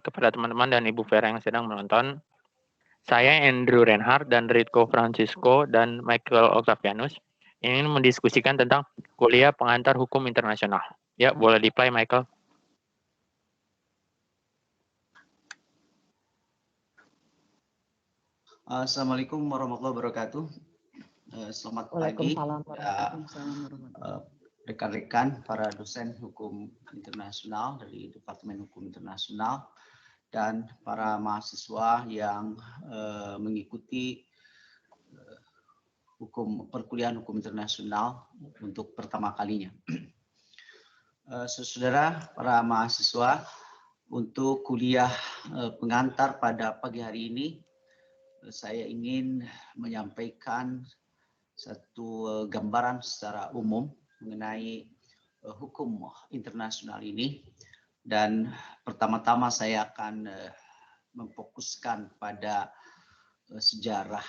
kepada teman-teman dan Ibu Vera yang sedang menonton. Saya Andrew Reinhardt dan Ritko Francisco dan Michael Octavianus ingin mendiskusikan tentang kuliah pengantar hukum internasional. Ya, boleh di-play Michael. Assalamualaikum warahmatullahi wabarakatuh. Selamat pagi rekan-rekan para dosen hukum internasional dari Departemen Hukum Internasional dan para mahasiswa yang mengikuti perkuliahan hukum internasional untuk pertama kalinya. Saudara para mahasiswa, untuk kuliah pengantar pada pagi hari ini saya ingin menyampaikan satu gambaran secara umum mengenai hukum internasional ini, dan pertama-tama saya akan memfokuskan pada sejarah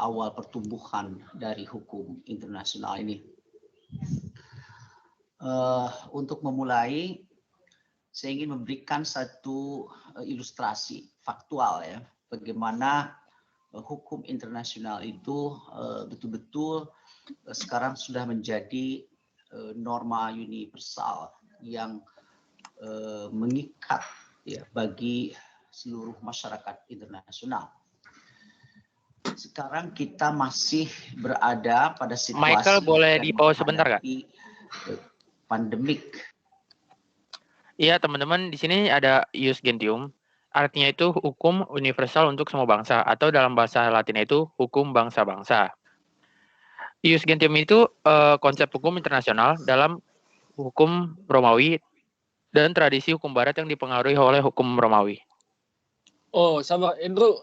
awal pertumbuhan dari hukum internasional ini. Untuk memulai, saya ingin memberikan satu ilustrasi faktual ya, bagaimana hukum internasional itu betul-betul sekarang sudah menjadi norma universal yang mengikat ya bagi seluruh masyarakat internasional. Sekarang kita masih berada pada situasi Michael, boleh di pause sebentar nggak? Pandemik. Iya, teman-teman, di sini ada ius gentium. Artinya itu hukum universal untuk semua bangsa, atau dalam bahasa Latin itu hukum bangsa-bangsa. Ius gentium itu konsep hukum internasional dalam hukum Romawi dan tradisi hukum Barat yang dipengaruhi oleh hukum Romawi. Oh, sama Andrew,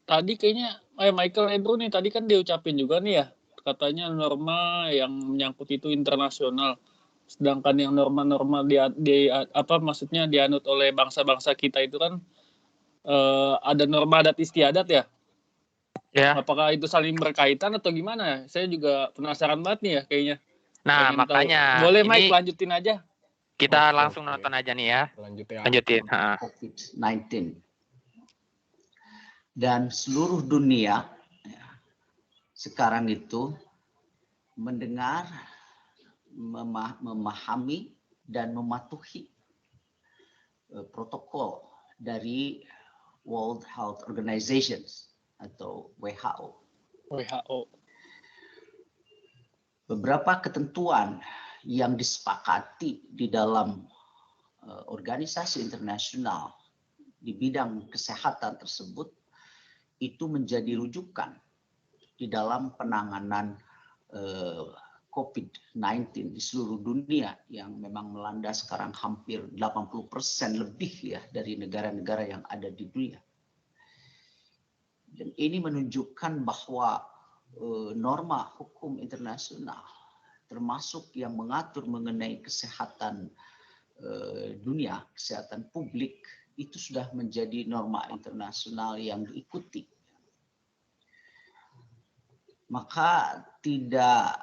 tadi kayaknya Michael Andrew nih tadi kan diucapin juga nih ya, katanya norma yang menyangkut itu internasional. Sedangkan yang norma-norma maksudnya dianut oleh bangsa-bangsa kita itu kan ada norma adat istiadat ya. Ya. Apakah itu saling berkaitan atau gimana? Saya juga penasaran banget nih ya kayaknya. Nah, makanya tahu. Boleh Mike lanjutin aja. Kita langsung nonton aja nih ya. Lanjutin. COVID-19. Dan seluruh dunia sekarang itu mendengar, memahami dan mematuhi protokol dari World Health Organization atau WHO. Beberapa ketentuan yang disepakati di dalam organisasi internasional di bidang kesehatan tersebut itu menjadi rujukan di dalam penanganan COVID-19 di seluruh dunia yang memang melanda sekarang hampir 80% lebih ya dari negara-negara yang ada di dunia. Dan ini menunjukkan bahwa norma hukum internasional termasuk yang mengatur mengenai kesehatan dunia, kesehatan publik itu sudah menjadi norma internasional yang diikuti. Maka tidak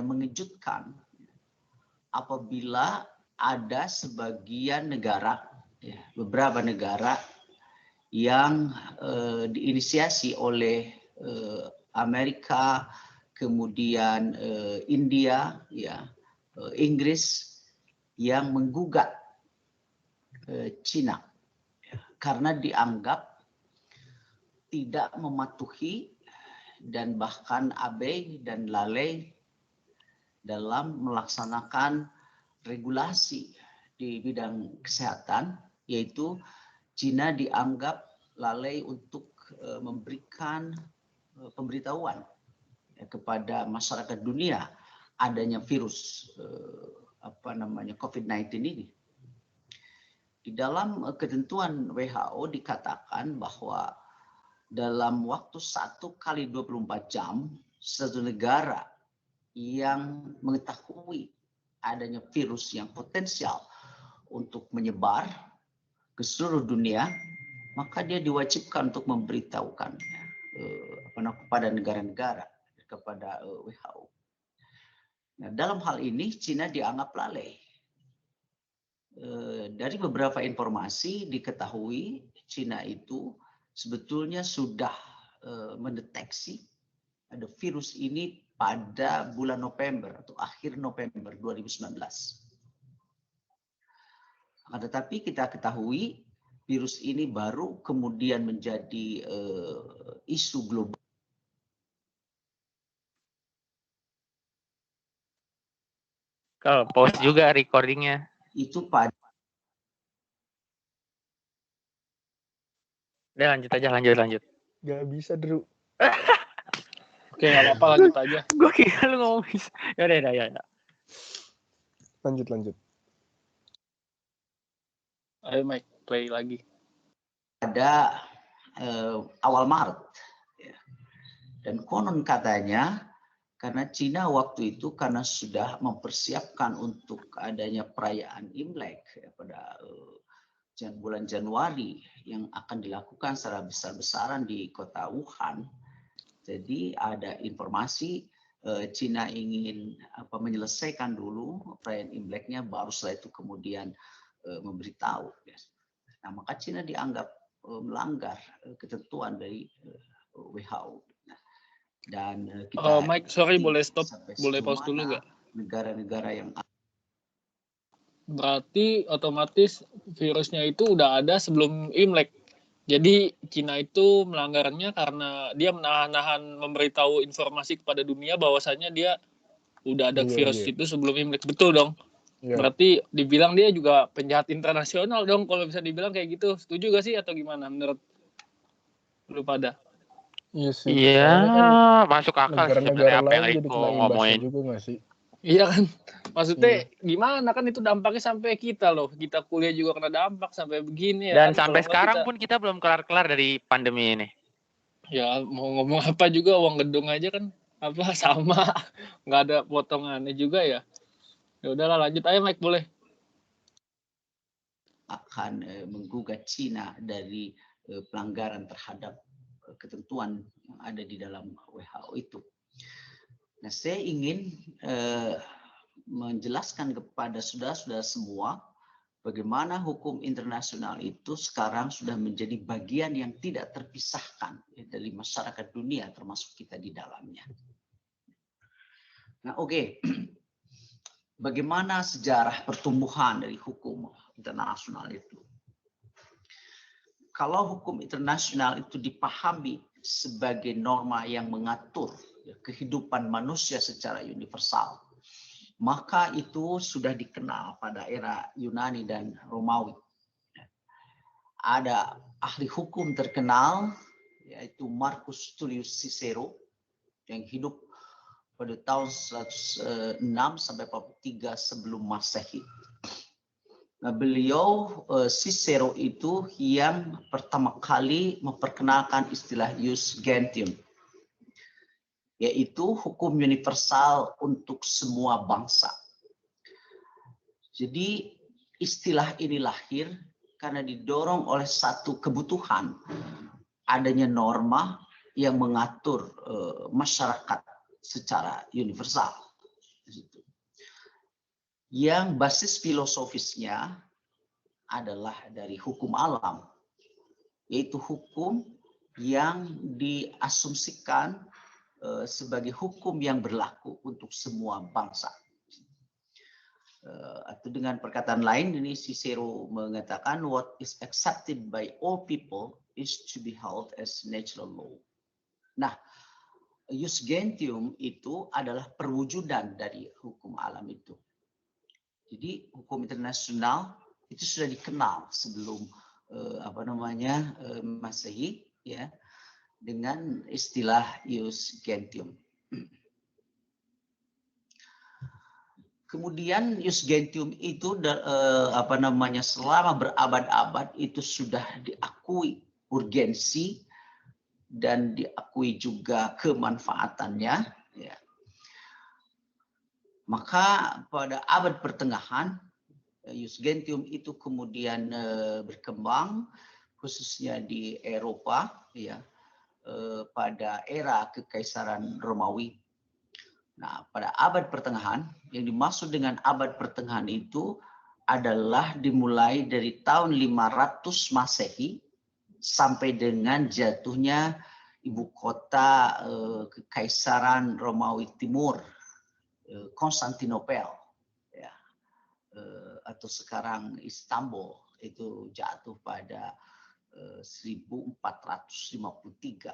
mengejutkan apabila ada sebagian negara, ya, beberapa negara yang diinisiasi oleh Amerika, kemudian India, ya, Inggris yang menggugat Cina karena dianggap tidak mematuhi dan bahkan abai dan lalai dalam melaksanakan regulasi di bidang kesehatan, yaitu Cina dianggap lalai untuk memberikan pemberitahuan kepada masyarakat dunia adanya virus COVID-19 ini. Di dalam ketentuan WHO dikatakan bahwa dalam waktu 1 kali 24 jam, satu negara yang mengetahui adanya virus yang potensial untuk menyebar ke seluruh dunia, maka dia diwajibkan untuk memberitahukan kepada negara-negara, kepada WHO. Nah, dalam hal ini Cina dianggap lalai. dari beberapa informasi diketahui Cina itu sebetulnya sudah mendeteksi ada virus ini pada bulan November atau akhir November 2019. Tetapi kita ketahui virus ini baru kemudian menjadi isu global. Kalau pause juga recordingnya. Itu pada Udah lanjut. Gak bisa, Drew. Oke, nggak apa-apa, lanjut aja. Gue kira lu ngomong bisa. Ya. Lanjut. Ayo Mike, play lagi. pada awal Maret. Ya. Dan konon katanya karena Cina waktu itu karena sudah mempersiapkan untuk adanya perayaan Imlek ya, pada bulan Januari yang akan dilakukan secara besar-besaran di kota Wuhan. Jadi ada informasi Cina ingin menyelesaikan dulu perayaan Imleknya, baru setelah itu kemudian memberitahu. Nah, maka Cina dianggap melanggar ketentuan dari WHO. Dan kita Mike, sorry boleh stop, boleh pause dulu nggak? Negara-negara yang Berarti otomatis virusnya itu udah ada sebelum Imlek. Jadi Cina itu melanggarnya karena dia menahan-nahan memberitahu informasi kepada dunia bahwasannya dia udah ada virus itu sebelum Imlek. Betul dong? Iya. Berarti dibilang dia juga penjahat internasional dong kalau bisa dibilang kayak gitu. Setuju gak sih atau gimana menurut lu pada? Iya sih. Iya, kan masuk akal negara-negara apa yang lain jadi kena imbasnya juga gak sih? Iya kan, maksudnya gimana kan itu dampaknya sampai kita loh, kita kuliah juga kena dampak sampai begini ya. Dan kan? sampai sekarang pun kita belum kelar-kelar dari pandemi ini. Ya mau ngomong apa juga, uang gedung aja kan apa sama, nggak ada potongannya juga ya. Ya udahlah lanjut aja Mike, boleh. Akan menggugat Cina dari pelanggaran terhadap ketentuan yang ada di dalam WHO itu. Nah, saya ingin menjelaskan kepada saudara-saudara semua bagaimana hukum internasional itu sekarang sudah menjadi bagian yang tidak terpisahkan dari masyarakat dunia, termasuk kita di dalamnya. Nah, oke. Bagaimana sejarah pertumbuhan dari hukum internasional itu? Kalau hukum internasional itu dipahami sebagai norma yang mengatur kehidupan manusia secara universal, maka itu sudah dikenal pada era Yunani dan Romawi. Ada ahli hukum terkenal, yaitu Marcus Tullius Cicero, yang hidup pada tahun 106 sampai 43 sebelum Masehi. Nah, beliau Cicero itu yang pertama kali memperkenalkan istilah ius gentium, yaitu hukum universal untuk semua bangsa. Jadi istilah ini lahir karena didorong oleh satu kebutuhan, adanya norma yang mengatur masyarakat secara universal. Yang basis filosofisnya adalah dari hukum alam, yaitu hukum yang diasumsikan sebagai hukum yang berlaku untuk semua bangsa. Atau dengan perkataan lain, ini Cicero mengatakan what is accepted by all people is to be held as natural law. Nah, ius gentium itu adalah perwujudan dari hukum alam itu. Jadi hukum internasional itu sudah dikenal sebelum Masehi, ya, dengan istilah ius gentium. Kemudian ius gentium itu selama berabad-abad itu sudah diakui urgensi dan diakui juga kemanfaatannya. Ya. Maka pada abad pertengahan, ius gentium itu kemudian berkembang, khususnya di Eropa, ya, pada era Kekaisaran Romawi. Nah, pada abad pertengahan, yang dimaksud dengan abad pertengahan itu adalah dimulai dari tahun 500 Masehi sampai dengan jatuhnya ibu kota Kekaisaran Romawi Timur, Konstantinopel, ya, atau sekarang Istanbul, itu jatuh pada 1453.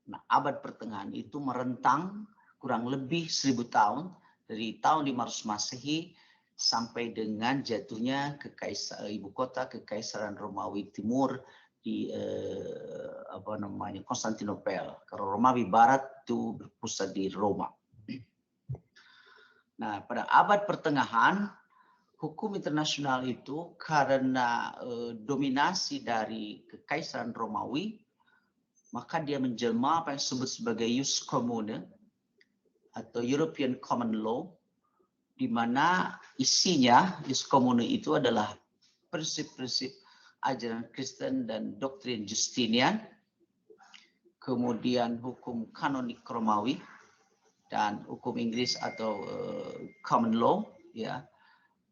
Nah, abad pertengahan itu merentang kurang lebih 1000 tahun, dari tahun 500 Masehi sampai dengan jatuhnya ibu kota Kekaisaran Romawi Timur di Konstantinopel. Kalau Romawi Barat itu berpusat di Roma. Nah, pada abad pertengahan hukum internasional itu karena dominasi dari Kekaisaran Romawi, maka dia menjelma apa yang disebut sebagai Jus Commune atau European Common Law, di mana isinya Jus Commune itu adalah prinsip-prinsip ajaran Kristen dan doktrin Justinian, kemudian hukum kanonik Romawi dan hukum Inggris atau Common Law, ya,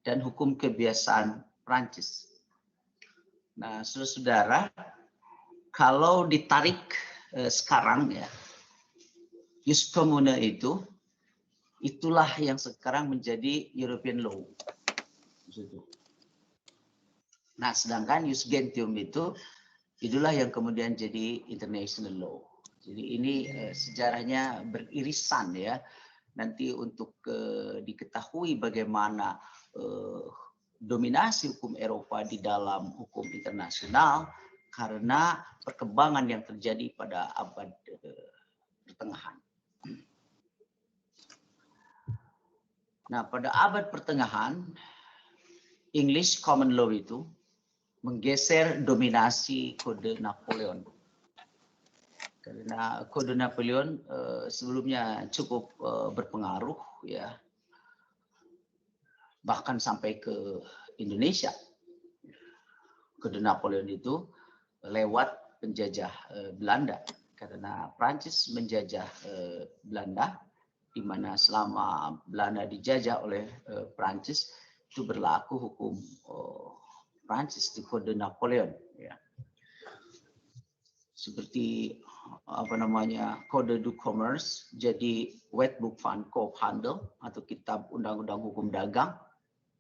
dan hukum kebiasaan Prancis. Nah, saudara-saudara, kalau ditarik sekarang, ya, Jus Commune itulah yang sekarang menjadi European Law. Nah, sedangkan Jus Gentium itulah yang kemudian jadi International Law. Jadi ini sejarahnya beririsan, ya. Nanti untuk diketahui bagaimana dominasi hukum Eropa di dalam hukum internasional karena perkembangan yang terjadi pada abad pertengahan. Nah, pada abad pertengahan, English Common Law itu menggeser dominasi Kode Napoleon. Karena Kode Napoleon sebelumnya cukup berpengaruh, ya, bahkan sampai ke Indonesia. Kode Napoleon itu lewat penjajah Belanda, karena Prancis menjajah Belanda, di mana selama Belanda dijajah oleh Prancis itu berlaku hukum Prancis di Kode Napoleon, ya. Seperti Kode du Commerce jadi Wetboek van Koophandel atau Kitab Undang-Undang Hukum Dagang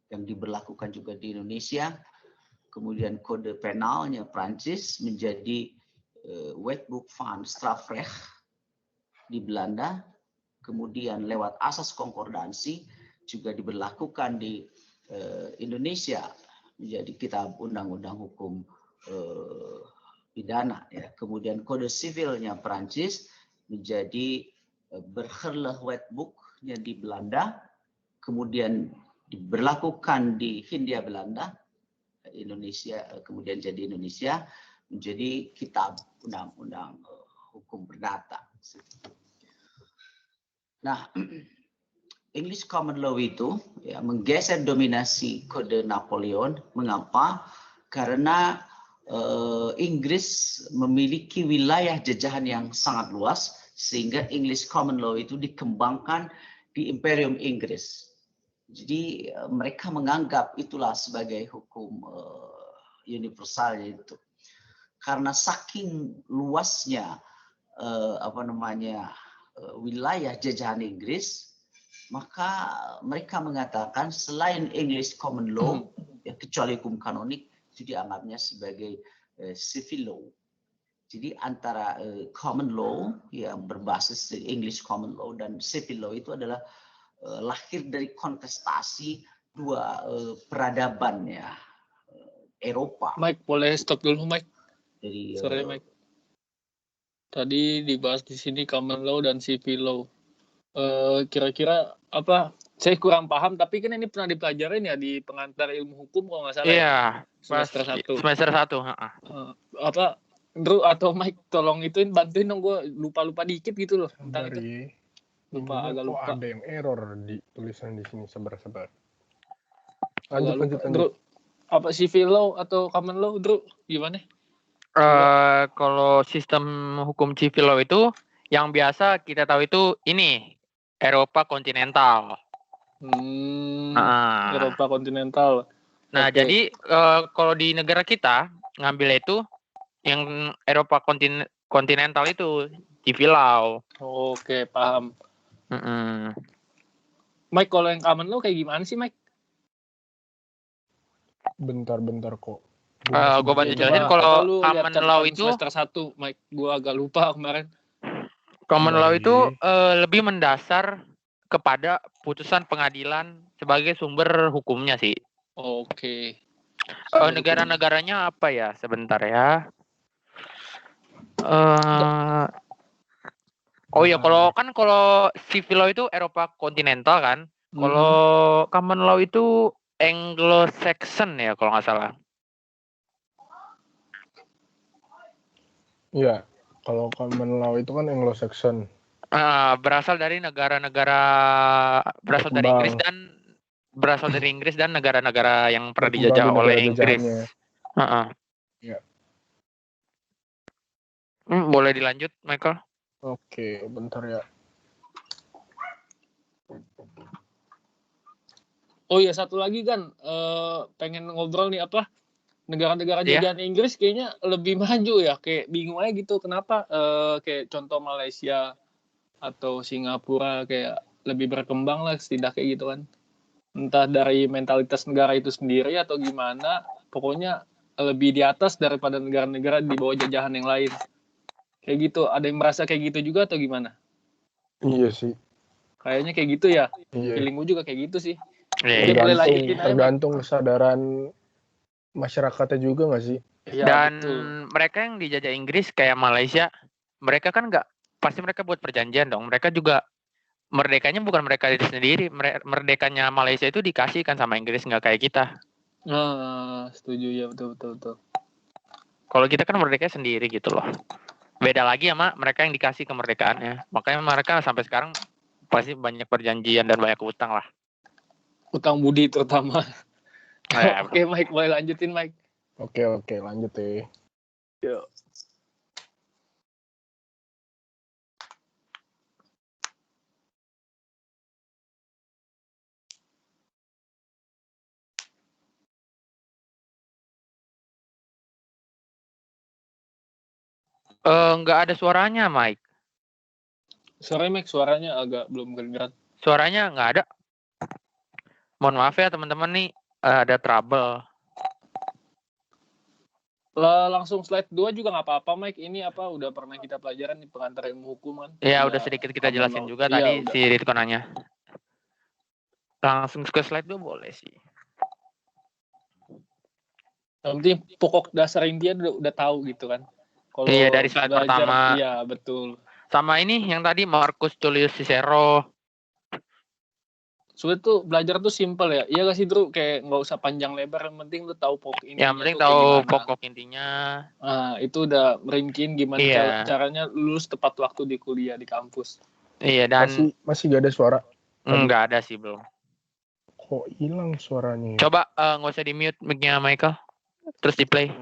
yang diberlakukan juga di Indonesia. Kemudian kode penalnya Prancis menjadi Wetboek van Strafrecht di Belanda. Kemudian lewat asas konkordansi juga diberlakukan di Indonesia menjadi Kitab Undang-Undang Hukum Pidana, ya. Kemudian kode sivilnya Prancis menjadi Burgerlijk Wetboeknya di Belanda, kemudian diberlakukan di Hindia Belanda, Indonesia, kemudian jadi Indonesia menjadi Kitab Undang-Undang Hukum Perdata. Nah, English Common Law itu, ya, menggeser dominasi Kode Napoleon. Mengapa? Karena Inggris memiliki wilayah jajahan yang sangat luas, sehingga English Common Law itu dikembangkan di Imperium Inggris. Jadi mereka menganggap itulah sebagai hukum universal itu. Karena saking luasnya wilayah jajahan Inggris, maka mereka mengatakan selain English Common Law, ya, kecuali hukum kanonik, itu dianggapnya sebagai civil law. Jadi antara common law yang berbasis English Common Law dan civil law itu adalah lahir dari kontestasi dua peradaban, ya, Eropa. Mike, boleh stop dulu, Mike? Jadi, sorry, Mike. Tadi dibahas di sini common law dan civil law. Kira-kira apa? Saya kurang paham, tapi kan ini pernah dipelajarin ya di pengantar ilmu hukum kalau nggak salah. Iya, semester 1. Semester 1. Apa, Andrew atau Mike, tolong bantuin dong, gue lupa dikit gitu loh. Agak lupa. Ada yang error di tulisan di sini, sabar. Lanjut. Andrew, apa civil law atau common law, Andrew? Gimana? Kalau sistem hukum civil law itu yang biasa kita tahu itu ini Eropa kontinental. Eropa kontinental. Nah, Oke. jadi kalau di negara kita ngambil itu yang Eropa kontinental itu civil law. Oke, paham. Mm-mm. Mike, kalau yang common law kayak gimana sih, Mike? Bentar kok. Gue bantu Ya, jelasin. coba Kalau lu lihat common law catatan itu, semester 1, Mike. Gua agak lupa kemarin. common law itu Baik. lebih mendasar kepada putusan pengadilan sebagai sumber hukumnya sih. Oke. Negara-negaranya apa ya? Sebentar ya. Eh, oh iya, kalau civil law itu Eropa kontinental kan. Kalau common law itu Anglo-Saxon ya kalau nggak salah. Iya, kalau common law itu kan Anglo-Saxon. Berasal dari negara-negara Berkembang. berasal dari Inggris dan negara-negara yang pernah Berkembang dijajah di oleh negara Inggris. jajahannya. Ya. Boleh dilanjut, Michael? Oke, bentar ya. Oh iya, satu lagi kan, pengen ngobrol nih apa, negara-negara Iya. jajahan Inggris kayaknya lebih maju ya, kayak bingung aja gitu kenapa kayak contoh Malaysia atau Singapura kayak lebih berkembang lah setidaknya gitu kan. Entah dari mentalitas negara itu sendiri atau gimana, pokoknya lebih di atas daripada negara-negara di bawah jajahan yang lain. Kayak gitu, ada yang merasa kayak gitu juga atau gimana? Iya sih. Kayaknya kayak gitu ya. Iya. Feeling gue juga kayak gitu sih. Iya. Mungkin boleh lanjutin aja, Mike. Tergantung kesadaran masyarakatnya juga nggak sih? Iya, Dan betul. mereka yang dijajah Inggris kayak Malaysia, mereka kan nggak, pasti mereka buat perjanjian dong. Mereka juga merdekanya bukan mereka sendiri, merdekanya Malaysia itu dikasihkan sama Inggris, nggak kayak kita. Setuju ya, betul. Kalau kita kan merdeka sendiri gitu loh. Beda lagi sama mereka yang dikasih kemerdekaannya. Makanya mereka sampai sekarang pasti banyak perjanjian dan banyak utang lah. Utang budi terutama. Ya, Oke, Mike, boleh lanjutin, Mike. Oke, lanjut ya. Yuk. Nggak ada suaranya, Mike. Sorry, Mike, suaranya agak belum kedengeran. Suaranya nggak ada. Mohon maaf ya teman-teman nih, ada trouble. Langsung slide 2 juga nggak apa-apa, Mike. Ini apa udah pernah kita pelajaran di pengantar ilmu hukum kan? Ya, udah sedikit kita jelasin juga tadi si Ritko nanya. Langsung ke slide 2 boleh sih. Yang penting pokok dasar India udah tahu gitu kan. Kalau Iya, dari slide pertama. Iya, betul. Sama ini yang tadi Marcus Tullius Cicero. Sulit tuh belajar tuh simple ya. Iya gak sih, Drew? Kayak nggak usah panjang lebar, yang penting lu tahu pokok intinya. Yang penting tahu pokok intinya. Itu udah merinkin gimana caranya lulus tepat waktu di kuliah di kampus. Iya, dan masih gak ada suara. Nggak ada sih belum. Kok hilang suaranya? Coba nggak usah di mute mic-nya Michael. Terus di play.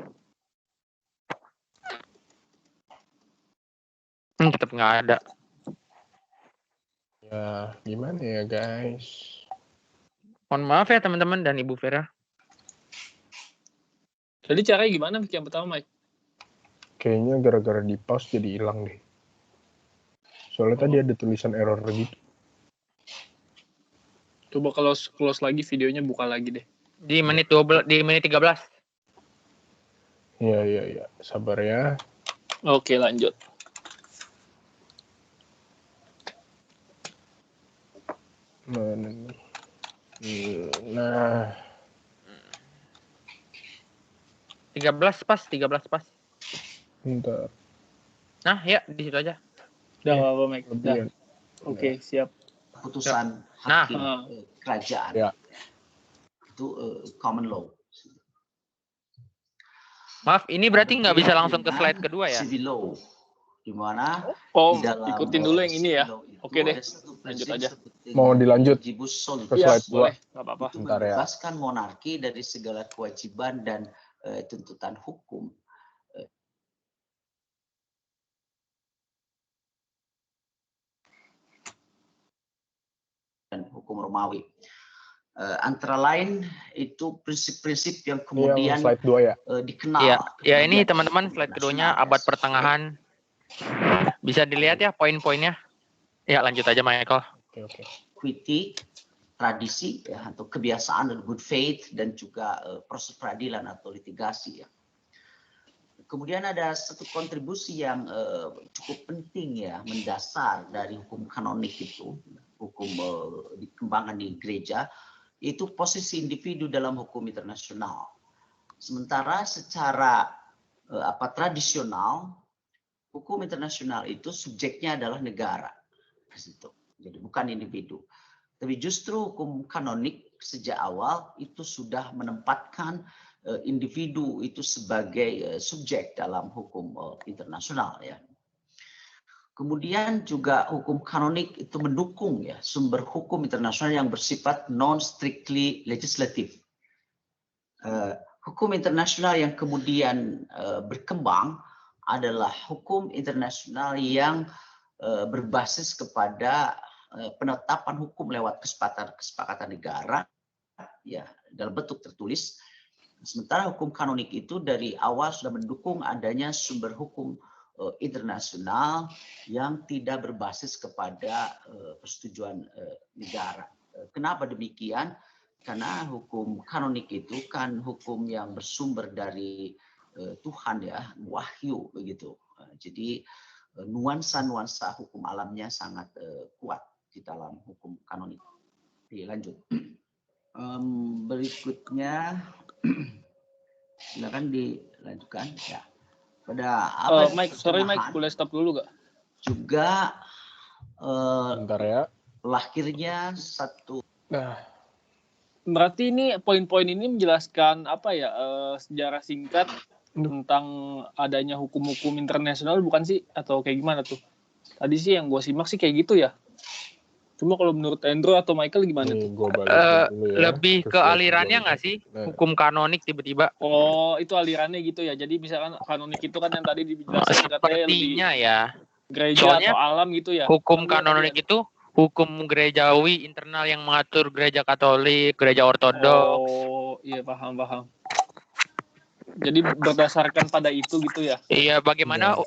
Tetap nggak ada. Ya, gimana ya guys? Mohon maaf ya teman-teman dan Ibu Vera. Jadi caranya gimana yang pertama, Mike? Kayaknya gara-gara di pause jadi hilang deh. Soalnya tadi ada tulisan error gitu. Coba kalau close lagi videonya buka lagi deh. Di menit 12, di menit 13. Iya. Sabar ya. Oke, lanjut. Mana nih? Nah. 13 pas. Bentar. Nah, ya di situ aja. Udah nggak apa-apa, Mike. Oke, siap. Putusan hakim kerajaan. Ya. Itu common law. Maaf, ini berarti nggak bisa langsung ke slide kedua ya? Civil law, di mana di dalam ikutin dulu yang ini ya. Oke deh, lanjut aja. Mau dilanjut ke slide 2? Boleh, nggak apa-apa. Itu membebaskan monarki dari segala kewajiban dan tuntutan hukum. Dan hukum Romawi. Antara lain itu prinsip-prinsip yang Ini yang kemudian slide 2 ya. dikenal. Ya ini kemudian teman-teman hukum slide keduanya internasional, abad ya. pertengahan. Bisa dilihat ya poin-poinnya. Ya lanjut aja Michael. Oke. Equity, tradisi ya, atau kebiasaan dan good faith, dan juga proses peradilan atau litigasi ya. Kemudian ada satu kontribusi yang cukup penting ya, mendasar dari hukum kanonik itu, hukum dikembangkan di gereja, itu posisi individu dalam hukum internasional. Sementara secara tradisional, hukum internasional itu subjeknya adalah negara. Jadi bukan individu. Tapi justru hukum kanonik sejak awal itu sudah menempatkan individu itu sebagai subjek dalam hukum internasional ya. Kemudian juga hukum kanonik itu mendukung ya sumber hukum internasional yang bersifat non-strictly legislative. Hukum internasional yang kemudian berkembang adalah hukum internasional yang berbasis kepada penetapan hukum lewat kesepakatan negara ya dalam bentuk tertulis. Sementara hukum kanonik itu dari awal sudah mendukung adanya sumber hukum internasional yang tidak berbasis kepada persetujuan negara. Kenapa demikian? Karena hukum kanonik itu kan hukum yang bersumber dari Tuhan ya, wahyu begitu. Jadi nuansa-nuansa hukum alamnya sangat kuat di dalam hukum kanonik. Oke, lanjut. Berikutnya, silakan dilanjutkan ya. Pada Mike, sorry Mike, boleh stop dulu gak? Juga Bentar ya. lahirnya satu. Nah, berarti ini poin-poin ini menjelaskan apa ya, sejarah singkat tentang adanya hukum-hukum internasional bukan sih? Atau kayak gimana tuh? Tadi sih yang gue simak sih kayak gitu ya. Cuma kalau menurut Andrew atau Michael gimana tuh? Gua balikin dulu ya. Lebih ke alirannya nggak sih? Hukum kanonik tiba-tiba. Oh, itu alirannya gitu ya. Jadi misalkan kanonik itu kan yang tadi dijelaskan katanya lebih ya. gereja Soalnya atau alam gitu ya. Hukum kanonik itu hukum gerejawi internal yang mengatur gereja Katolik, gereja Ortodoks. Oh, iya paham. Jadi berdasarkan pada itu gitu ya. Iya, bagaimana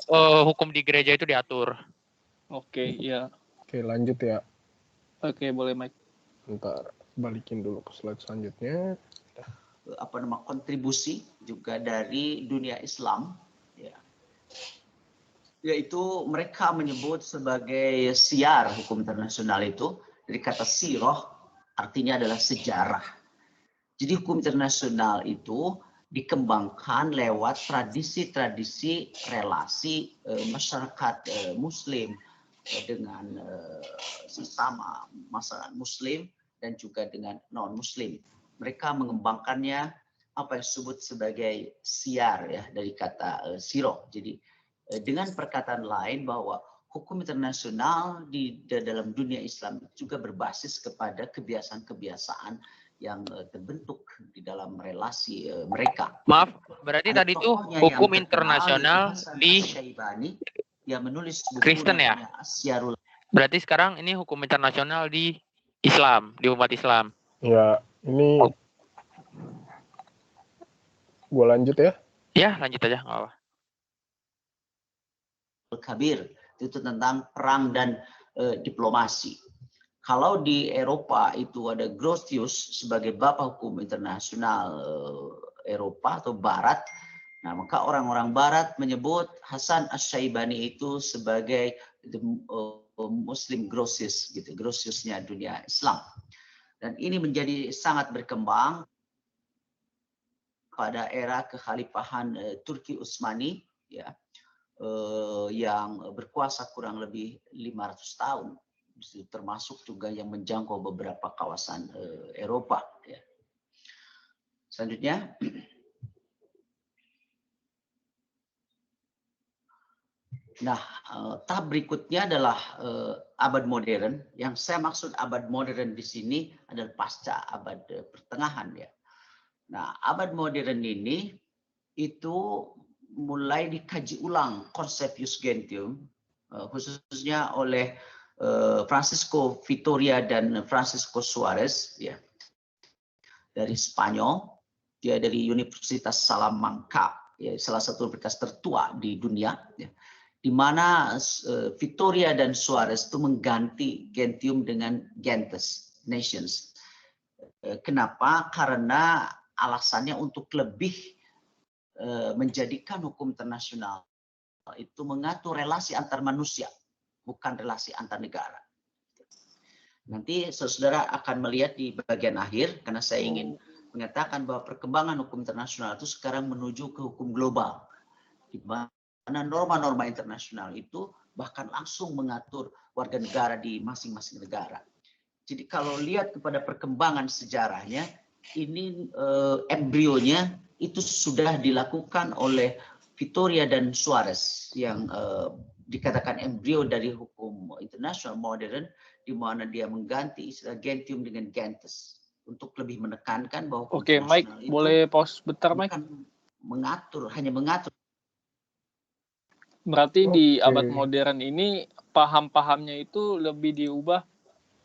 hukum di gereja itu diatur. Oke, iya. Oke, lanjut ya. Oke, boleh Mike. Bentar, balikin dulu ke slide selanjutnya. Kontribusi juga dari dunia Islam ya. Yaitu mereka menyebut sebagai siar hukum internasional itu dari kata siroh, artinya adalah sejarah. Jadi hukum internasional itu dikembangkan lewat tradisi-tradisi relasi masyarakat Muslim dengan sesama masyarakat Muslim dan juga dengan non-Muslim. Mereka mengembangkannya apa yang disebut sebagai siar ya, dari kata siroh. Jadi dengan perkataan lain bahwa hukum internasional di dalam dunia Islam juga berbasis kepada kebiasaan-kebiasaan yang terbentuk di dalam relasi mereka. Maaf, berarti tadi itu hukum internasional di Syaibani yang menulis Kristen ya? Berarti sekarang ini hukum internasional di Islam, di umat Islam. Ya, ini gue lanjut ya? Ya, lanjut aja. Oh. Kabir itu tentang perang dan diplomasi. Kalau di Eropa itu ada Grotius sebagai bapak hukum internasional Eropa atau Barat. Nah, maka orang-orang Barat menyebut Hasan Asy-Syaibani itu sebagai Muslim Grotius, gitu, Grotiusnya dunia Islam. Dan ini menjadi sangat berkembang pada era kekhalifahan Turki Utsmani, ya, yang berkuasa kurang lebih 500 tahun. Termasuk juga yang menjangkau beberapa kawasan Eropa. Ya. Selanjutnya, nah, tahap berikutnya adalah abad modern. Yang saya maksud abad modern di sini adalah pasca abad pertengahan ya. Nah, abad modern ini itu mulai dikaji ulang konsep Ius Gentium, khususnya oleh Francisco Vitoria dan Francisco Suarez ya. dari Spanyol. Dia dari Universitas Salamanca, ya, salah satu universitas tertua di dunia, ya, di mana Vittoria dan Suarez itu mengganti Gentium dengan Gentes, nations. Kenapa? Karena alasannya untuk lebih menjadikan hukum internasional itu mengatur relasi antar manusia, bukan relasi antar negara. Nanti saudara akan melihat di bagian akhir, karena saya ingin mengatakan bahwa perkembangan hukum internasional itu sekarang menuju ke hukum global, di mana norma-norma internasional itu bahkan langsung mengatur warga negara di masing-masing negara. Jadi kalau lihat kepada perkembangan sejarahnya, ini embrionya itu sudah dilakukan oleh Vittoria dan Suarez yang dikatakan embrio dari hukum internasional modern, di mana dia mengganti istilah Gentium dengan Gentes untuk lebih menekankan bahwa hukum Oke, Mike, internasional itu boleh pause bentar, Mike? bukan mengatur, hanya mengatur. Berarti di abad modern ini paham-pahamnya itu lebih diubah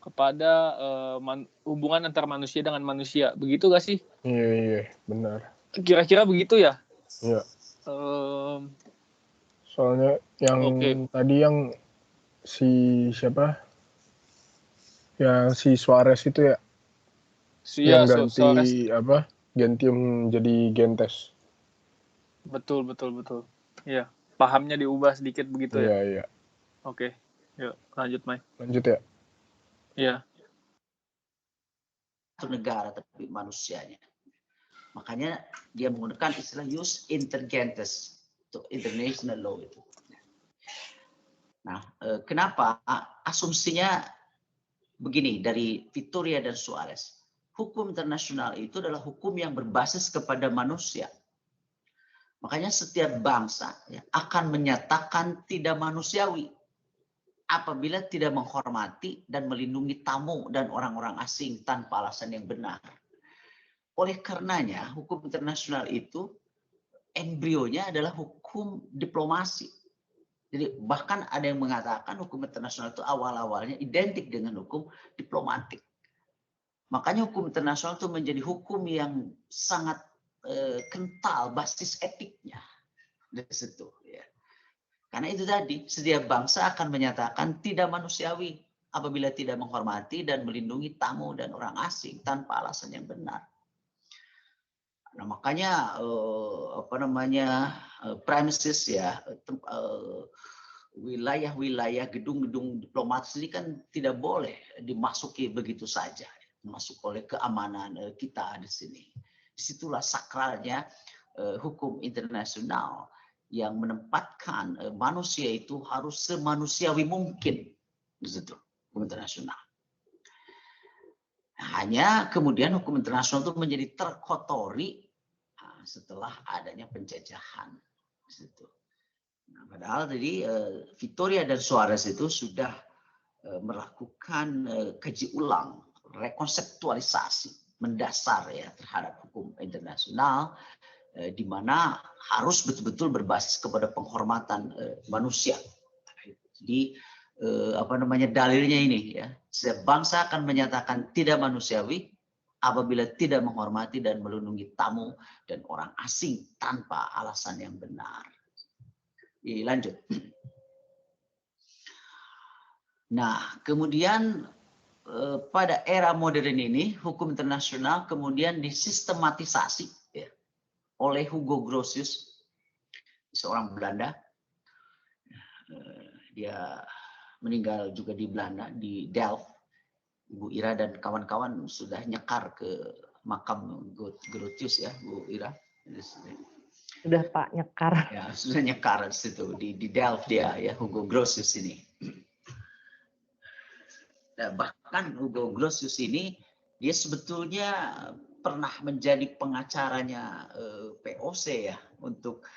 kepada hubungan antar manusia dengan manusia. Begitu gak sih? Iya, benar. Kira-kira begitu ya? Iya. Soalnya yang tadi yang si siapa? Yang si Suarez itu ya? Yang ganti Suarez. apa? Gentium jadi Gentes. Betul. Iya, pahamnya diubah sedikit begitu ya? Iya. Oke, yuk lanjut, Mike. Lanjut ya? Iya. Itu negara tapi manusianya. Makanya dia menggunakan istilah jus inter gentes, untuk international law itu. Nah, kenapa? Asumsinya begini dari Vittoria dan Suarez. Hukum internasional itu adalah hukum yang berbasis kepada manusia. Makanya setiap bangsa ya, akan menyatakan tidak manusiawi apabila tidak menghormati dan melindungi tamu dan orang-orang asing tanpa alasan yang benar. Oleh karenanya, hukum internasional itu embrionya adalah hukum diplomasi. Jadi bahkan ada yang mengatakan hukum internasional itu awal-awalnya identik dengan hukum diplomatik. Makanya hukum internasional itu menjadi hukum yang sangat kental basis etiknya di situ. Ya. Karena itu tadi, setiap bangsa akan menyatakan tidak manusiawi apabila tidak menghormati dan melindungi tamu dan orang asing tanpa alasan yang benar. Nah, makanya premises ya, wilayah-wilayah gedung-gedung diplomatis ini kan tidak boleh dimasuki begitu saja, masuk oleh keamanan kita di sini. Disitulah sakralnya hukum internasional yang menempatkan manusia itu harus semanusiawi mungkin, di situ hukum internasional. Hanya kemudian hukum internasional itu menjadi terkotori setelah adanya penjajahan. Nah, padahal tadi Vittoria dan Suarez itu sudah melakukan kaji ulang, rekonseptualisasi mendasar ya terhadap hukum internasional, di mana harus betul-betul berbasis kepada penghormatan manusia. Jadi dalilnya ini ya, setiap bangsa akan menyatakan tidak manusiawi apabila tidak menghormati dan melindungi tamu dan orang asing tanpa alasan yang benar. Lanjut. Nah, kemudian pada era modern ini hukum internasional kemudian disistematisasi ya, oleh Hugo Grotius, seorang Belanda. Dia meninggal juga di Belanda, di Delft. Ibu Ira dan kawan-kawan sudah nyekar ke makam Grotius ya, Bu Ira. Sudah Pak nyekar. Ya, sudah nyekar di situ di Delft dia ya, Hugo Grotius ini. Nah, bahkan Hugo Grotius ini dia sebetulnya pernah menjadi pengacaranya POC ya untuk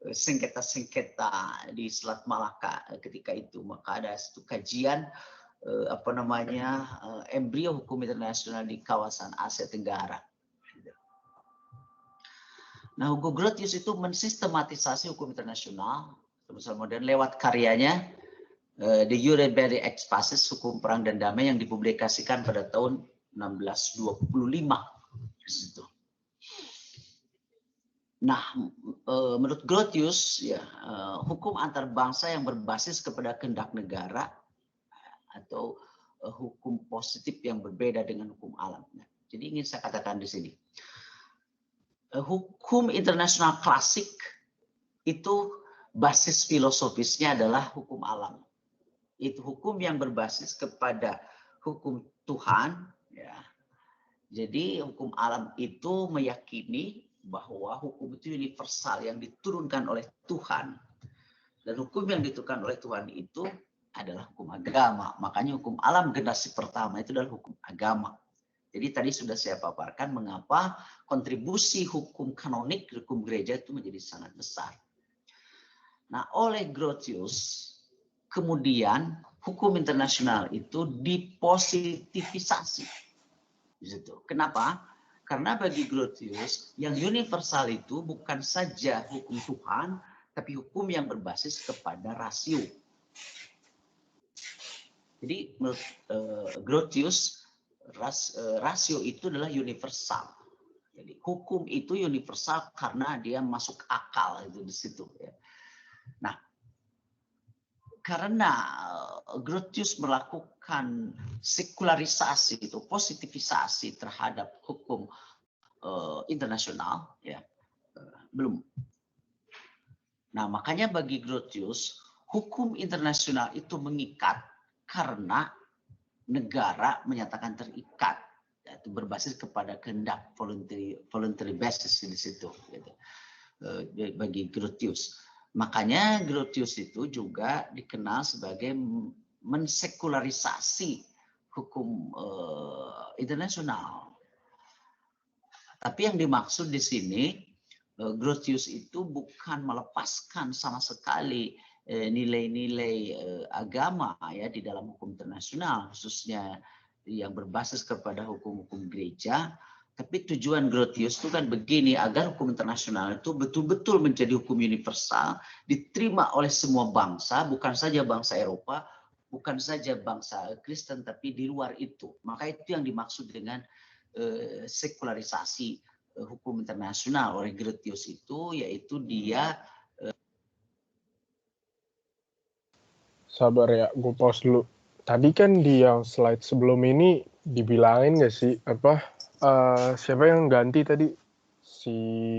sengketa-sengketa di Selat Malaka ketika itu. Maka ada satu kajian embrio hukum internasional di kawasan Asia Tenggara. Nah, Hugo Grotius itu mensistematisasi hukum internasional modern lewat karyanya The Nuremberg Passes, hukum perang dan damai yang dipublikasikan pada tahun 1625. Di situ. Nah, menurut Grotius, ya, hukum antar bangsa yang berbasis kepada kehendak negara atau hukum positif yang berbeda dengan hukum alam. Jadi ingin saya katakan di sini, hukum internasional klasik itu basis filosofisnya adalah hukum alam. Itu hukum yang berbasis kepada hukum Tuhan. Ya. Jadi hukum alam itu meyakini bahwa hukum itu universal yang diturunkan oleh Tuhan. Dan hukum yang diturunkan oleh Tuhan itu adalah hukum agama. Makanya hukum alam generasi pertama itu adalah hukum agama. Jadi tadi sudah saya paparkan mengapa kontribusi hukum kanonik, hukum gereja itu menjadi sangat besar. Nah, oleh Grotius, kemudian hukum internasional itu dipositivisasi. Kenapa? Karena bagi Grotius, yang universal itu bukan saja hukum Tuhan, tapi hukum yang berbasis kepada rasio. Jadi menurut Grotius, rasio itu adalah universal. Jadi hukum itu universal karena dia masuk akal itu di situ. Ya. Nah, karena Grotius melakukan sekularisasi itu positivisasi terhadap hukum internasional, ya belum. Nah, makanya bagi Grotius hukum internasional itu mengikat karena negara menyatakan terikat, yaitu berbasis kepada kehendak voluntary basis di situ. Gitu. Bagi Grotius. Makanya Grotius itu juga dikenal sebagai mensekularisasi hukum internasional. Tapi yang dimaksud di sini, Grotius itu bukan melepaskan sama sekali nilai-nilai agama ya di dalam hukum internasional, khususnya yang berbasis kepada hukum-hukum gereja. Tapi tujuan Grotius itu kan begini, agar hukum internasional itu betul-betul menjadi hukum universal, diterima oleh semua bangsa, bukan saja bangsa Eropa, bukan saja bangsa Kristen, tapi di luar itu. Maka itu yang dimaksud dengan sekularisasi hukum internasional oleh Grotius itu, yaitu dia... Sabar ya, gue pause dulu. Tadi kan di yang slide sebelum ini dibilangin nggak sih, siapa yang ganti tadi? Si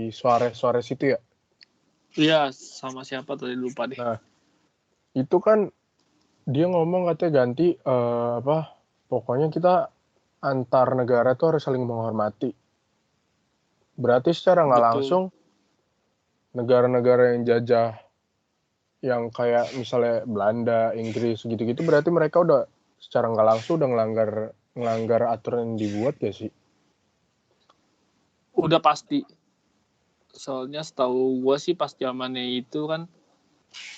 Suarez itu ya? Iya, sama siapa tadi lupa deh. Nah, itu kan dia ngomong katanya ganti pokoknya kita antar negara tuh harus saling menghormati. Berarti secara nggak langsung negara-negara yang jajah yang kayak misalnya Belanda, Inggris gitu-gitu, berarti mereka udah secara nggak langsung udah ngelanggar aturan yang dibuat ya sih? Udah pasti. Soalnya setahu gue sih pas zamannya itu kan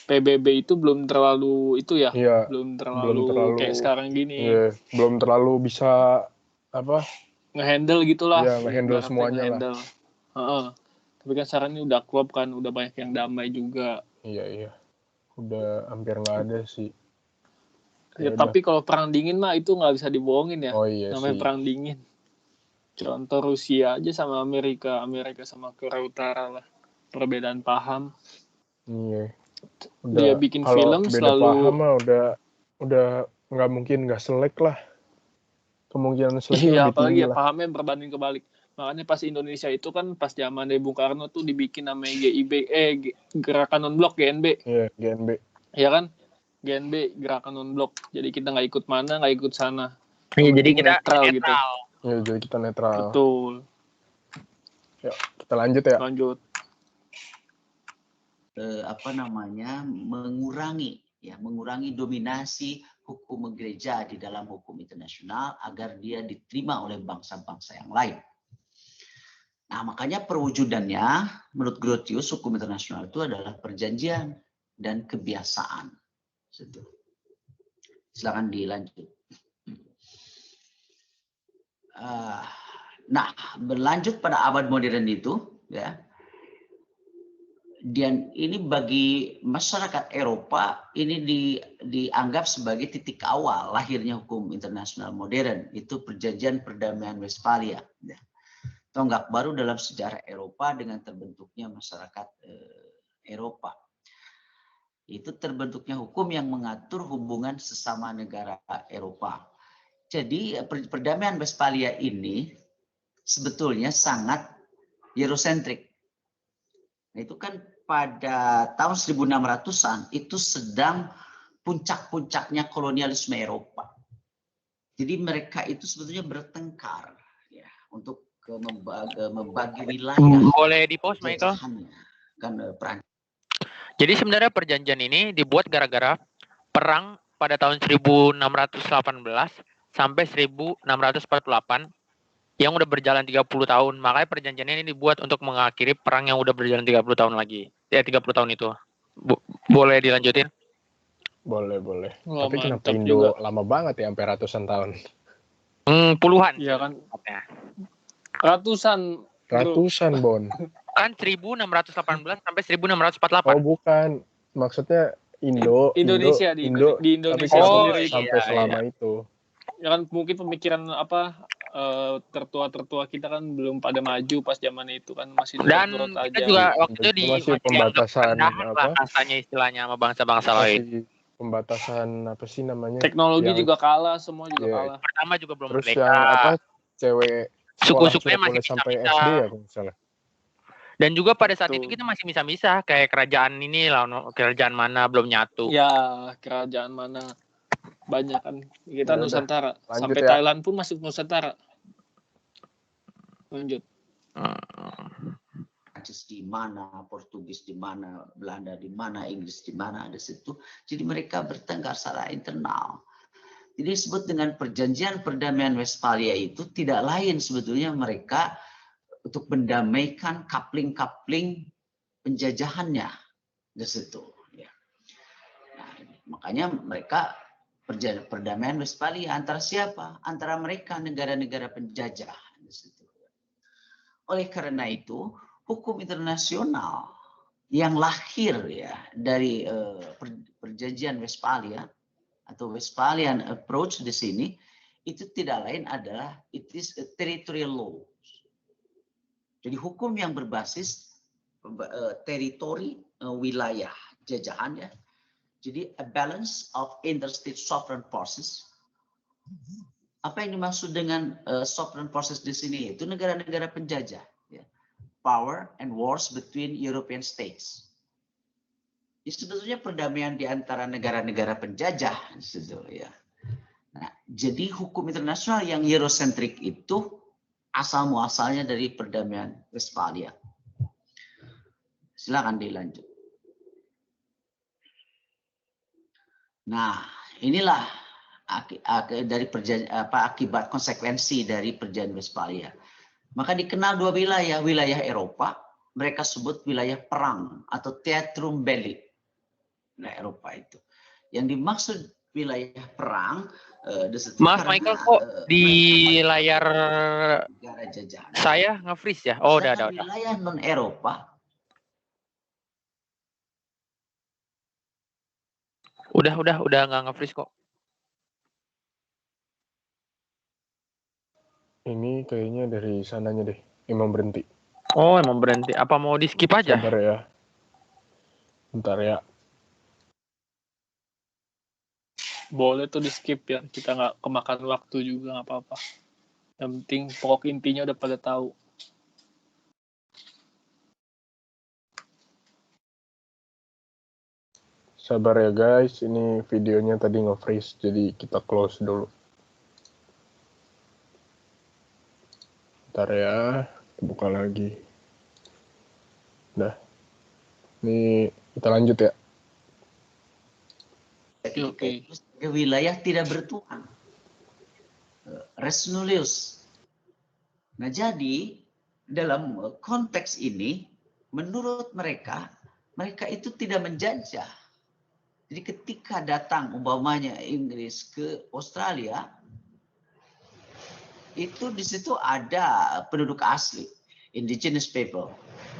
PBB itu belum terlalu itu ya, Iya, belum terlalu kayak sekarang gini. Iya, belum terlalu bisa ngehandle gitulah. Iya, ngehandle semuanya lah. Tapi kan sekarang ini udah klop kan, udah banyak yang damai juga. Iya. Udah hampir nggak ada sih. Ya, tapi kalau perang dingin mah itu nggak bisa dibohongin ya. Oh iya namanya sih. Perang dingin. Contoh Rusia aja sama Amerika sama Korea Utara lah. Perbedaan paham. Iya. Dia bikin film beda selalu. Paham mah udah nggak mungkin nggak selek lah. Kemungkinan seleknya lebih tinggi lah. Pahamnya berbanding kebalik. Makanya pas Indonesia itu kan pas zaman Bung Karno tuh dibikin namanya Gerakan Non-Blok GNB. Iya, GNB. Iya kan? GNB Gerakan Non-Blok. Jadi kita nggak ikut mana, nggak ikut sana. Iya, jadi kita netral gitu. Iya, jadi kita netral. Betul. Ya, kita lanjut ya. Lanjut. mengurangi dominasi hukum gereja di dalam hukum internasional agar dia diterima oleh bangsa-bangsa yang lain. Nah, makanya perwujudannya menurut Grotius hukum internasional itu adalah perjanjian dan kebiasaan. Silakan dilanjut. Nah, berlanjut pada abad modern itu, ya. Dan ini bagi masyarakat Eropa ini dianggap sebagai titik awal lahirnya hukum internasional modern, itu perjanjian perdamaian Westphalia. tonggak baru dalam sejarah Eropa dengan terbentuknya masyarakat Eropa. Itu terbentuknya hukum yang mengatur hubungan sesama negara Eropa. Jadi perdamaian Westphalia ini sebetulnya sangat Eurosentrik. Nah, itu kan pada tahun 1600-an itu sedang puncak-puncaknya kolonialisme Eropa. Jadi mereka itu sebetulnya bertengkar ya untuk membagi wilayah. Boleh di-pause, Michael? Kan Prancis. Jadi sebenarnya perjanjian ini dibuat gara-gara perang pada tahun 1618 sampai 1648 yang udah berjalan 30 tahun. Makanya perjanjian ini dibuat untuk mengakhiri perang yang udah berjalan 30 tahun lagi. Ya 30 tahun itu. Boleh dilanjutin? Boleh. Wah, Tapi kenapa mantap Indo juga. lama banget ya sampai ratusan tahun? Puluhan. Iya kan. Ya. Ratusan. Ratusan, Bon. Kan 1618 sampai 1648. Oh, bukan. Maksudnya Indonesia tapi di Indonesia kenapa sendiri sampai selama itu? Ya kan mungkin pemikiran tertua kita kan belum pada maju pas zaman itu kan masih dan nurut kita aja. juga waktu itu masih pembatasan lah kasarnya istilahnya sama bangsa-bangsa lain. Masih pembatasan apa sih namanya? Teknologi juga kalah, semua juga kalah. Pertama juga belum Terus merdeka. yang cewek suku-sukunya masih sampai bisa-bisa. SD ya kalau misalnya. Dan juga pada saat itu kita masih bisa-bisa kayak kerajaan ini lah, kerajaan mana belum nyatu. Ya, kerajaan mana banyak kan. Kita Nusantara. Sampai ya. Thailand pun masuk Nusantara. Lanjut. Prancis di mana, Portugis di mana, Belanda di mana, Inggris di mana, ada situ. Jadi mereka bertengkar secara internal. Jadi disebut dengan perjanjian perdamaian Westphalia itu tidak lain sebetulnya mereka untuk mendamaikan coupling penjajahannya di situ. Ya. Nah, makanya mereka perdamaian Westphalia antara siapa? Antara mereka negara-negara penjajah di situ. Oleh karena itu, hukum internasional yang lahir ya dari perjanjian Westphalia atau Westphalian approach di sini itu tidak lain adalah it is a territorial law. Jadi hukum yang berbasis teritori wilayah jajahan ya. Jadi a balance of interstate sovereign forces. Apa yang dimaksud dengan sovereign forces di sini itu negara-negara penjajah. Ya. Power and wars between European states. Ini sebetulnya perdamaian di antara negara-negara penjajah. Ya. Nah, jadi hukum internasional yang Eurosentrik itu asal muasalnya dari perdamaian Westphalia. Silakan dilanjut. Nah, inilah dari akibat konsekuensi dari perjanjian Westphalia. Maka dikenal dua wilayah Eropa, mereka sebut wilayah perang atau Theatrum Belli. Nah, Eropa itu. Yang dimaksud wilayah perang Mas Michael kok di layar saya nge-freeze ya? Oh, udah. Wilayah non Eropa udah nggak nge-freeze kok. Ini kayaknya dari sananya deh, emang berhenti. Oh, emang berhenti. Apa mau di skip aja? Sabar ya. Bentar ya. Boleh tuh di skip ya, kita nggak kemakan waktu juga nggak apa-apa. Yang penting pokok intinya udah pada tahu. Sabar ya guys, ini videonya tadi nge-freeze, jadi kita close dulu. Bentar ya, buka lagi. Udah. Ini kita lanjut ya. Oke. Wilayah tidak bertuhan. Res nullius. Nah, jadi dalam konteks ini menurut mereka itu tidak menjajah. Jadi ketika datang umpamanya Inggris ke Australia, itu di situ ada penduduk asli, indigenous people,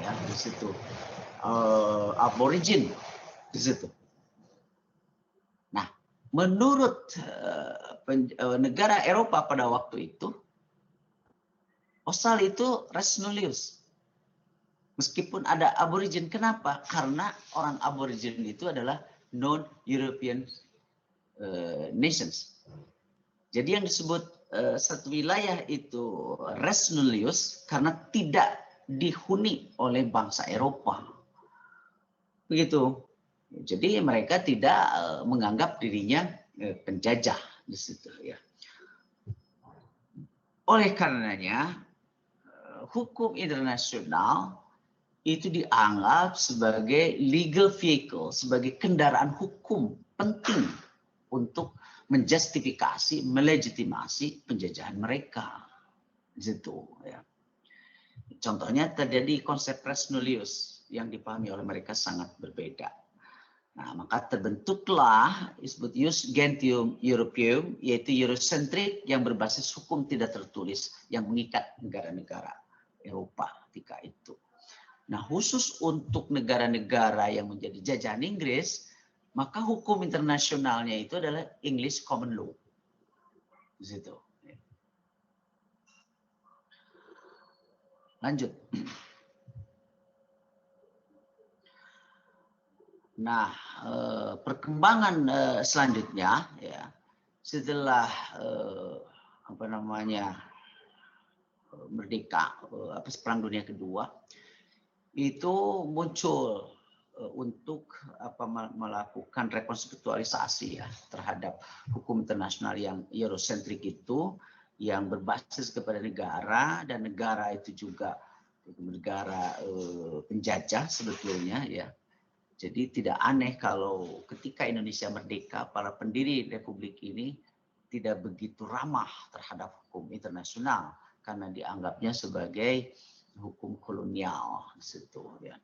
ya di situ, aborigin di situ. Nah, menurut negara Eropa pada waktu itu, Australia itu res nullius. Meskipun ada aborigin, kenapa? Karena orang aborigin itu adalah non-European nations. Jadi yang disebut satu wilayah itu res nullius karena tidak dihuni oleh bangsa Eropa. Begitu. Jadi mereka tidak menganggap dirinya penjajah di situ ya. Oleh karenanya hukum internasional itu dianggap sebagai legal vehicle, sebagai kendaraan hukum penting untuk menjustifikasi, melegitimasi penjajahan mereka. Gitu, ya. Contohnya terjadi konsep res nullius yang dipahami oleh mereka sangat berbeda. Nah, maka terbentuklah disebut Ius Gentium Europaeum, yaitu Eurocentrik yang berbasis hukum tidak tertulis yang mengikat negara-negara Eropa ketika itu. Nah, khusus untuk negara-negara yang menjadi jajahan Inggris, maka hukum internasionalnya itu adalah English Common Law. Di situ. Lanjut. Nah, perkembangan selanjutnya ya setelah merdeka Perang Dunia Kedua itu muncul untuk melakukan rekonstruktualisasi ya terhadap hukum internasional yang Eurosentrik itu yang berbasis kepada negara, dan negara itu juga negara penjajah sebetulnya ya. Jadi tidak aneh kalau ketika Indonesia merdeka, para pendiri Republik ini tidak begitu ramah terhadap hukum internasional karena dianggapnya sebagai hukum kolonial di situ ya.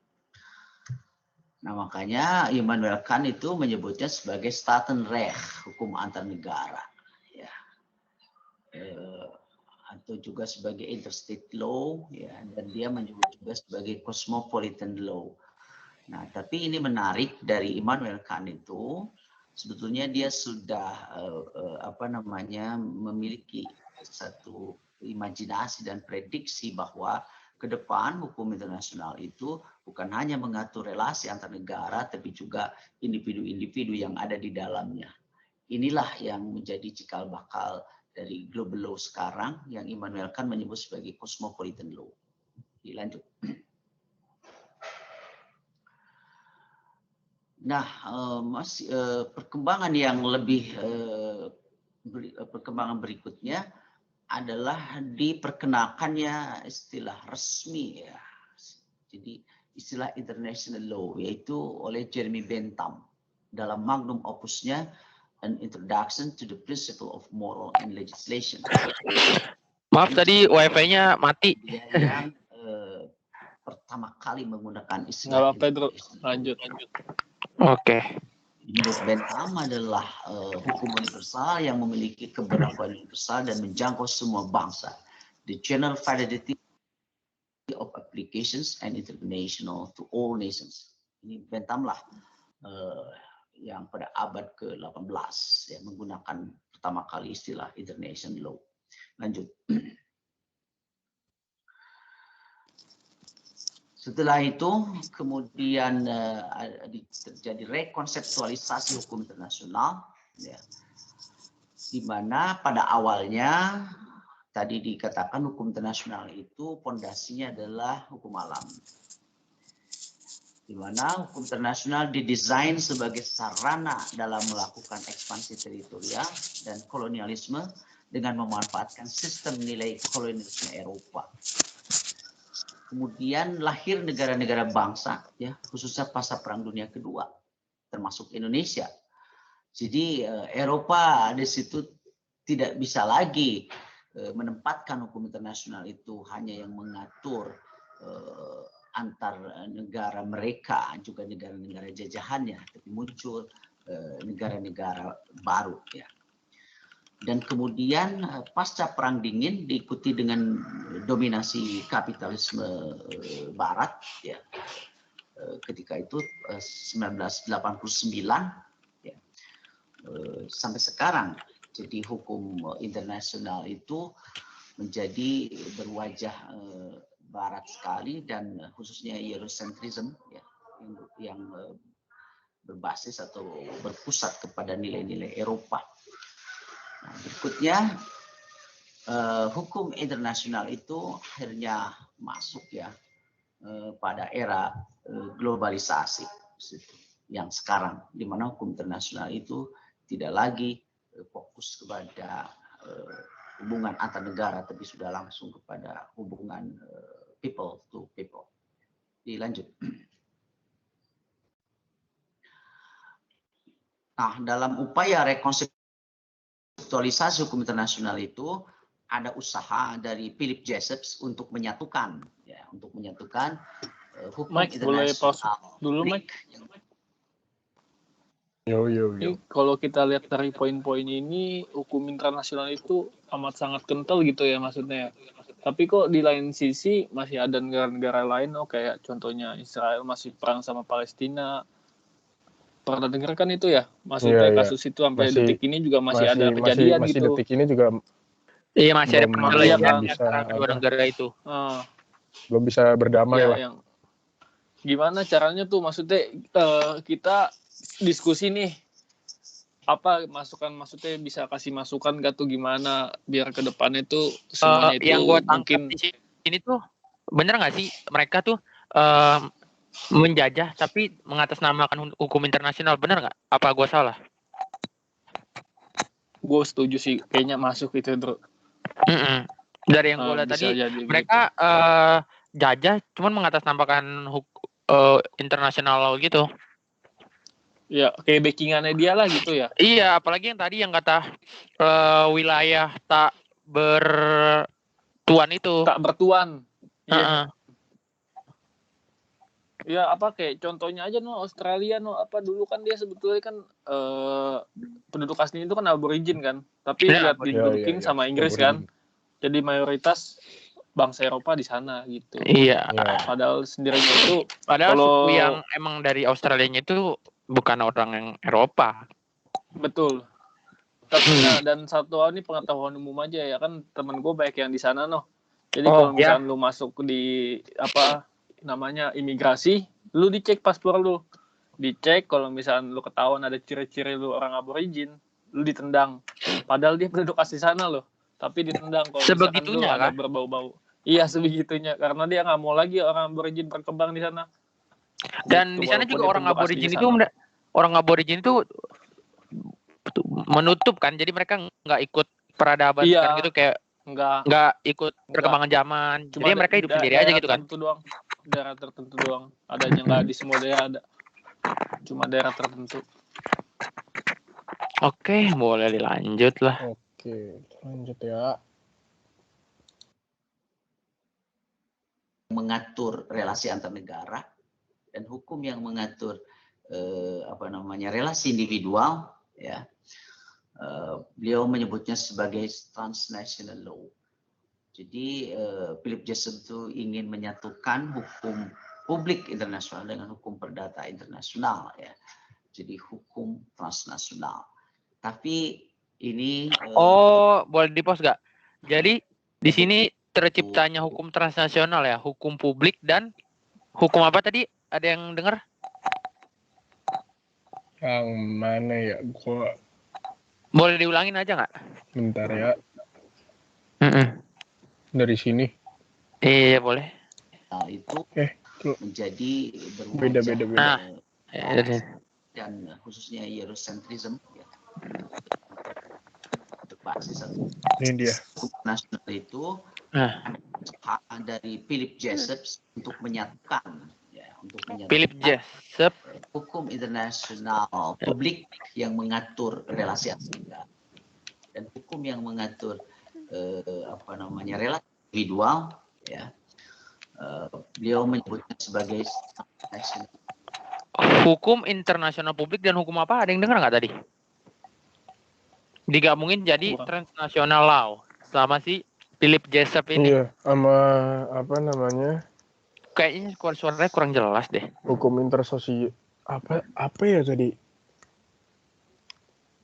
Nah, makanya Immanuel Kant itu menyebutnya sebagai Staatenrecht, hukum antar negara ya. Atau juga sebagai interstate law ya, dan dia menyebut juga sebagai cosmopolitan law. Nah, tapi ini menarik dari Immanuel Kant itu sebetulnya dia sudah memiliki satu imajinasi dan prediksi bahwa ke depan hukum internasional itu bukan hanya mengatur relasi antar negara, tapi juga individu-individu yang ada di dalamnya. Inilah yang menjadi cikal bakal dari global law sekarang yang Immanuel Kant menyebut sebagai cosmopolitan law. Dilanjut. Nah, perkembangan yang lebih perkembangan berikutnya adalah diperkenalkannya istilah resmi ya. Jadi istilah international law yaitu oleh Jeremy Bentham dalam magnum opusnya An Introduction to the Principle of Moral and Legislation. Maaf tadi wifi-nya mati. Yang pertama kali menggunakan istilah. Nggak apa-apa, Bro. Lanjut. Oke. Menurut Bentham adalah hukum universal yang memiliki keberlakuan universal dan menjangkau semua bangsa. The general validity of applications and international to all nations. Ini Bentham lah yang pada abad ke-18 ya, menggunakan pertama kali istilah international law. Lanjut. Setelah itu kemudian terjadi rekonseptualisasi hukum internasional, ya, di mana pada awalnya tadi dikatakan hukum internasional itu pondasinya adalah hukum alam, di mana hukum internasional didesain sebagai sarana dalam melakukan ekspansi teritorial dan kolonialisme dengan memanfaatkan sistem nilai kolonialisme Eropa. Kemudian lahir negara-negara bangsa, ya, khususnya pasca Perang Dunia Kedua, termasuk Indonesia. Jadi Eropa di situ tidak bisa lagi menempatkan hukum internasional itu hanya yang mengatur antar negara mereka, juga negara-negara jajahannya, tapi muncul negara-negara baru, ya. Dan kemudian pasca Perang Dingin diikuti dengan dominasi kapitalisme Barat, ya. Ketika itu 1989, ya, sampai sekarang. Jadi hukum internasional itu menjadi berwajah barat sekali dan khususnya Eurocentrism ya, yang berbasis atau berpusat kepada nilai-nilai Eropa. Nah, berikutnya hukum internasional itu akhirnya masuk ya pada era globalisasi yang sekarang, di mana hukum internasional itu tidak lagi fokus kepada hubungan antar negara, tapi sudah langsung kepada hubungan people to people. Dilanjut. Nah, dalam upaya rekonseptualisasi hukum internasional itu ada usaha dari Philip Jessup untuk menyatukan, hukum Mike, boleh pause internasional dulu, Mike? Yo. Ini kalau kita lihat dari poin-poin ini, hukum internasional itu amat sangat kental gitu ya maksudnya. Tapi kok di lain sisi masih ada negara-negara lain, kayak contohnya Israel masih perang sama Palestina. Pernah dengar kan itu ya? Maksudnya Iya. kasus itu sampai detik ini juga masih ada kejadian masih gitu. detik ini juga Iya, masih ada perselisihan kan? antara kedua negara itu. Belum bisa berdamai ya, lah. Yang gimana caranya tuh, maksudnya kita diskusi nih, apa maksudnya bisa kasih masukan gak tuh gimana biar ke depannya tuh semuanya itu yang gue tangkap mungkin di sini tuh bener nggak sih mereka tuh menjajah tapi mengatasnamakan hukum internasional, bener nggak? Apa gue salah? Gue setuju sih, kayaknya masuk itu bro. Dari yang gue lihat tadi mereka jajah cuman mengatasnamakan internasional law gitu. Ya, kayak backingannya dia lah gitu ya. Iya, apalagi yang tadi yang kata wilayah tak bertuan itu. Tak bertuan. Iya. Ya apa kayak contohnya aja Australia apa dulu kan dia sebetulnya kan penduduk asli itu kan aborigin kan. Tapi lihat didudukin sama Inggris kan. Jadi mayoritas bangsa Eropa di sana gitu. Iya. Padahal sendirinya itu suku yang emang dari Australianya itu bukan orang yang Eropa. Betul. Tapi dan satu hal ini pengetahuan umum aja ya kan, temen gue banyak yang di sana Jadi kalau misalnya lu masuk di namanya imigrasi, lu dicek paspor lu. Dicek kalau misalnya lu ketahuan ada ciri-ciri lu orang aborigin, lu ditendang. Padahal dia penduduk asli sana loh. Tapi ditendang kalau misalkan lu ada berbau-bau. Iya, sebegitunya. Karena dia nggak mau lagi orang aborigin berkembang di sana. Dan di sana juga orang aborigin itu menutup kan, jadi mereka nggak ikut peradaban kan gitu, kayak nggak ikut perkembangan zaman. Jadi mereka hidup sendiri aja gitu kan. Daerah tertentu doang. Adanya nggak di semua daerah ada. Cuma daerah tertentu. Oke, boleh dilanjut lah. Oke, lanjut ya. Mengatur relasi antar negara dan hukum yang mengatur relasi individual ya. Beliau menyebutnya sebagai transnational law. Jadi Philip Jessup itu ingin menyatukan hukum publik internasional dengan hukum perdata internasional ya. Jadi hukum transnasional. Tapi ini boleh di-pause nggak? Jadi di sini terciptanya hukum transnasional ya, hukum publik dan hukum apa tadi? Ada yang dengar? Yang mana ya? Gua boleh diulangin aja nggak? Bentar ya. Dari sini. Iya boleh. Nah, itu menjadi beda. Dan khususnya Eurocentrism ya. Berbasis ini dia. Nasional itu dari Philip Jessup untuk menyatukan Philip Jessup hukum internasional publik yang mengatur relasi antar negara dan hukum yang mengatur relasi individual ya. Beliau menyebutnya sebagai hukum internasional publik dan hukum apa? Ada yang dengar nggak tadi? Digabungin jadi transnational law sama si Philip Jessup ini. Iya, sama apa namanya? Kayaknya suaranya kurang jelas deh. Hukum intersosial apa ya tadi?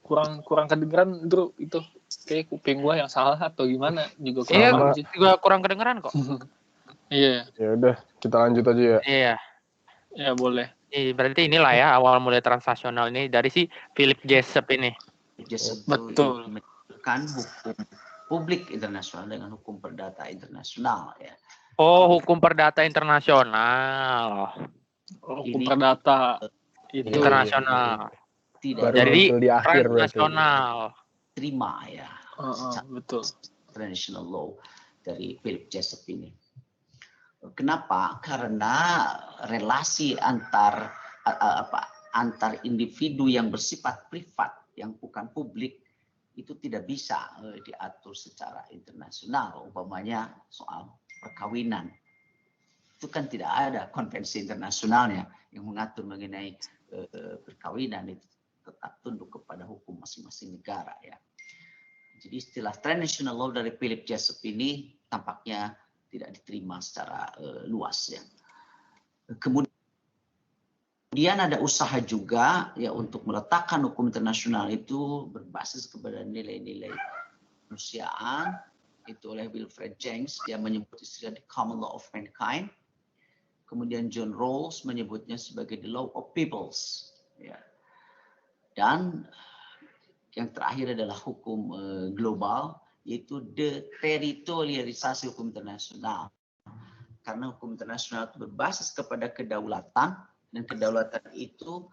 Kurang kedengeran itu kayak kuping gua yang salah atau gimana juga kurang Iya, paham sih. juga kurang kedengeran kok. Iya, Ya udah, kita lanjut aja ya. Iya. ya boleh. Berarti inilah ya awal mulai transnasional ini dari si Philip Jessup ini. Jessup Betul. menyebutkan hukum publik internasional dengan hukum perdata internasional ya. Oh, hukum perdata internasional. Hukum Ini perdata itu Internasional. tidak Baru Jadi muncul di akhir berarti. transnasional. diterima ya betul. international law dari Philip Jessup ini. Kenapa? Karena relasi antar individu yang bersifat privat yang bukan publik itu tidak bisa diatur secara internasional. Umpamanya soal perkawinan. Itu kan tidak ada konvensi internasionalnya yang mengatur mengenai perkawinan, itu tetap tunduk kepada hukum masing-masing negara ya. Jadi istilah transnational law dari Philip Jessup ini tampaknya tidak diterima secara luas ya. Kemudian ada usaha juga ya untuk meletakkan hukum internasional itu berbasis kepada nilai-nilai kemanusiaan, itu oleh Wilfred James, dia menyebut istilah the common law of mankind. Kemudian John Rawls menyebutnya sebagai the law of peoples ya. Dan yang terakhir adalah hukum global, yaitu deteritorialisasi hukum internasional. Karena hukum internasional itu berbasis kepada kedaulatan, dan kedaulatan itu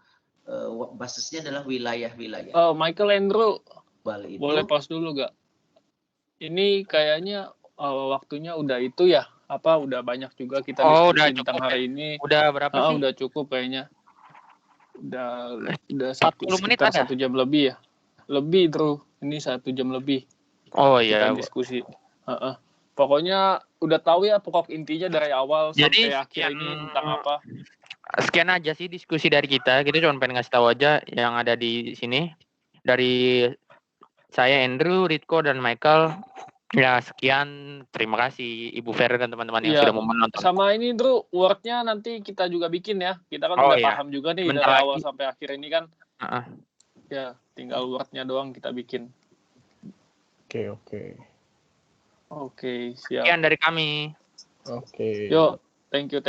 basisnya adalah wilayah-wilayah. Michael Andrew, Itu, boleh pause dulu gak? Ini kayaknya waktunya udah itu ya? Udah banyak juga kita diskusi tentang hari ini. Udah berapa sih? Udah cukup kayaknya. Udah 40 menit sekitar ada? 1 jam lebih ya. Lebih Drew, ini 1 jam lebih. Oh iya. Kita diskusi. Pokoknya udah tahu ya pokok intinya dari awal sampai akhir ini tentang apa. Sekian aja sih diskusi dari kita. Kita cuma pengen ngasih tahu aja yang ada di sini. Dari saya Andrew, Ritko, dan Michael. Ya sekian. Terima kasih Ibu Fer dan teman-teman yang sudah mau menonton. Sama ini Drew, word-nya nanti kita juga bikin ya. Kita kan udah paham juga nih dari awal sampai akhir ini kan. Ya, tinggal word-nya doang kita bikin. Oke, siap. Sekian dari kami. Oke. Yo, thank you.